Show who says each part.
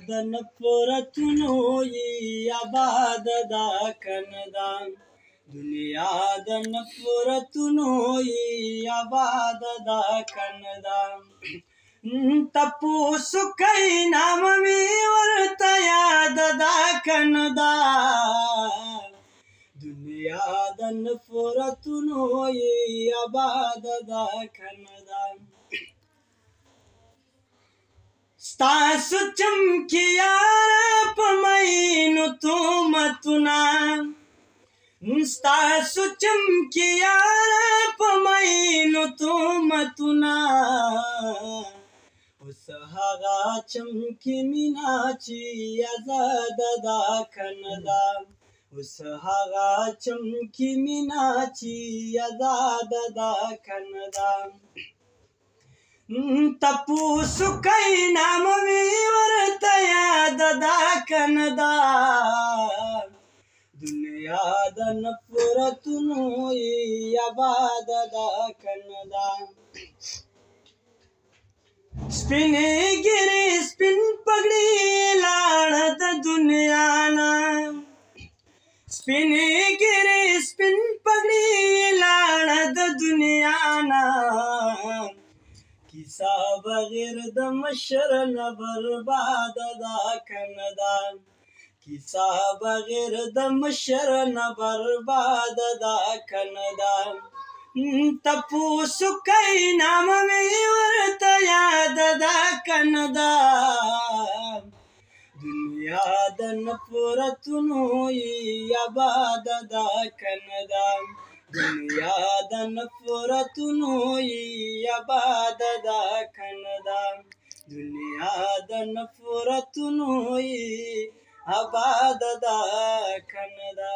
Speaker 1: د نفرتونو یې آباد دا کندا دنیا د نفرتونو یې آباد دا کندا تپوسو کوي نام مې ورته یاد دا کندا دنیا د نفرتونو یې آباد دا کندا ستاسو چمکی یار په مینو تومتونه ستاسو چمکی یار په مینو تومتونه اوس هغه چمکی مینا چې آزاد دا کندا اوس هغه چمکی مینا چې آزاد دا کندا تپوسو کوي نام مې ورته یاد دا کندا دنیا د نفرتونو یې آباد دا کندا سپینې ګیرې سپین پګړي لاړ د دنیا نه سپینې ګیرې سپین پګړي لاړ د دنیا نه کیسه بغیر د مشر نه برباد دا کندا کیسه بغیر د مشر نه برباد دا کندا تپوسو کوي نام مې ورته یاد دا کندا دنیا د نفرتونو یې آباد دا کندا دنیا د نفرتونو یې آباد دا کندا دنیا د نفرتونو یې آباد دا کندا